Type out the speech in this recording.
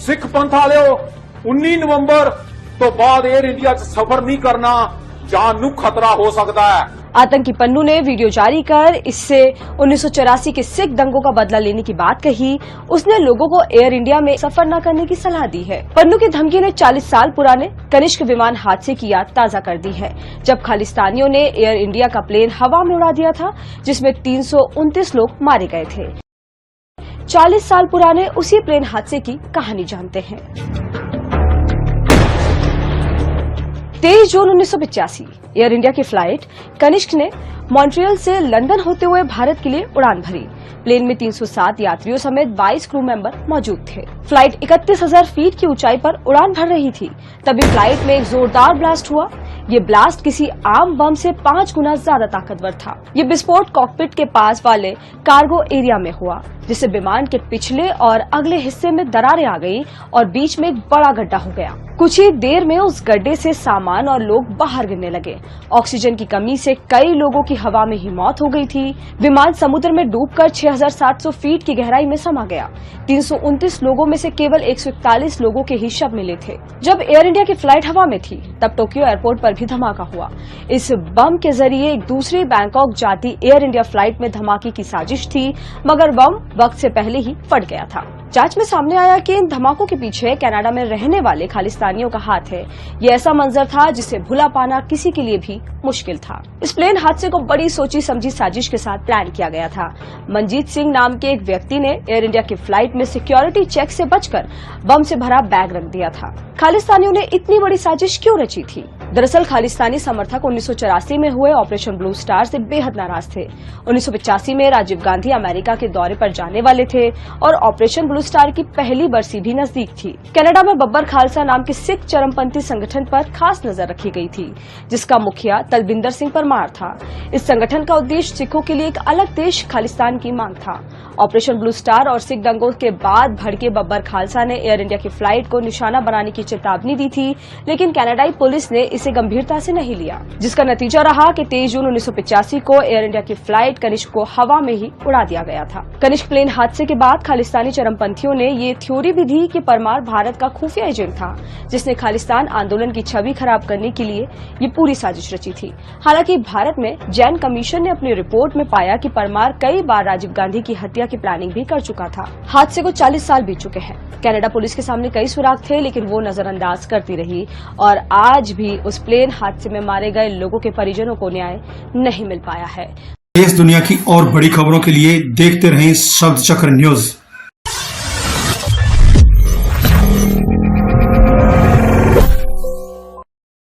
सिख पंथ वाले 19 नवंबर तो बाद एयर इंडिया च सफर नहीं करना, जान नू खतरा हो सकता है। आतंकी पन्नू ने वीडियो जारी कर इससे 1984 के सिख दंगों का बदला लेने की बात कही। उसने लोगों को एयर इंडिया में सफर न करने की सलाह दी है। पन्नू की धमकी ने 40 साल पुराने कनिष्क विमान हादसे की याद ताजा कर दी है, जब खालिस्तानियों ने एयर इंडिया का प्लेन हवा में उड़ा दिया था, जिसमें 329 लोग मारे गए थे। 40 साल पुराने उसी प्लेन हादसे की कहानी जानते हैं। 23 जून 1985 एयर इंडिया की फ्लाइट कनिष्क ने मॉन्ट्रियल से लंदन होते हुए भारत के लिए उड़ान भरी। प्लेन में 307 यात्रियों समेत 22 क्रू मेंबर मौजूद थे। फ्लाइट 31,000 फीट की ऊंचाई पर उड़ान भर रही थी, तभी फ्लाइट में एक जोरदार ब्लास्ट हुआ। ये ब्लास्ट किसी आम बम से 5 गुना ज्यादा ताकतवर था। ये विस्फोट कॉकपिट के पास वाले कार्गो एरिया में हुआ, जिससे विमान के पिछले और अगले हिस्से में दरारें आ गई और बीच में एक बड़ा गड्ढा हो गया। कुछ ही देर में उस गड्ढे से सामान और लोग बाहर गिरने लगे। ऑक्सीजन की कमी से कई लोगों की हवा में ही मौत हो गई थी। विमान समुद्र में डूबकर 6,700 फीट की गहराई में समा गया। 329 लोगों में से केवल 141 लोगों के ही शव मिले थे। जब एयर इंडिया की फ्लाइट हवा में थी, तब टोक्यो एयरपोर्ट पर भी धमाका हुआ। इस बम के जरिए एक दूसरी बैंकॉक जाती एयर इंडिया फ्लाइट में धमाके की साजिश थी, मगर बम वक्त से पहले ही फट गया था। जांच में सामने आया कि इन धमाकों के पीछे कनाडा में रहने वाले खालिस्तानियों का हाथ है। ये ऐसा मंजर था जिसे भुला पाना किसी के लिए भी मुश्किल था। इस प्लेन हादसे को बड़ी सोची समझी साजिश के साथ प्लान किया गया था। मनजीत सिंह नाम के एक व्यक्ति ने एयर इंडिया की फ्लाइट में सिक्योरिटी चेक से बचकर बम से भरा बैग रख दिया था। खालिस्तानियों ने इतनी बड़ी साजिश क्यों रची थी? दरअसल खालिस्तानी समर्थक 1984 में हुए ऑपरेशन ब्लू स्टार से बेहद नाराज थे। 1985 में राजीव गांधी अमेरिका के दौरे पर जाने वाले थे और ऑपरेशन ब्लू स्टार की पहली बरसी भी नजदीक थी। कनाडा में बब्बर खालसा नाम के सिख चरमपंथी संगठन पर खास नजर रखी गई थी, जिसका मुखिया तलबिंदर सिंह परमार था। इस संगठन का उद्देश्य सिखों के लिए एक अलग देश खालिस्तान की मांग था। ऑपरेशन ब्लू स्टार और सिख दंगों के बाद भड़के बब्बर खालसा ने एयर इंडिया की फ्लाइट को निशाना बनाने की चेतावनी दी थी, लेकिन कनाडाई पुलिस ने इसे गंभीरता से नहीं लिया, जिसका नतीजा रहा कि 23 जून 1985 को एयर इंडिया की फ्लाइट कनिष्क को हवा में ही उड़ा दिया गया था। कनिष्क प्लेन हादसे के बाद खालिस्तानी चरमपंथियों ने ये थ्योरी भी दी कि परमार भारत का खुफिया एजेंट था, जिसने खालिस्तान आंदोलन की छवि खराब करने के लिए ये पूरी साजिश रची थी। हालांकि भारत में जैन कमीशन ने अपनी रिपोर्ट में पाया कि परमार कई बार राजीव गांधी की हत्या की प्लानिंग भी कर चुका था। हादसे को 40 साल बीत चुके हैं। कनाडा पुलिस के सामने कई सुराग थे, लेकिन वो नजरअंदाज करती रही और आज भी उस प्लेन हादसे में मारे गए लोगों के परिजनों को न्याय नहीं मिल पाया है। देश दुनिया की और बड़ी खबरों के लिए देखते रहें शब्द चक्र न्यूज।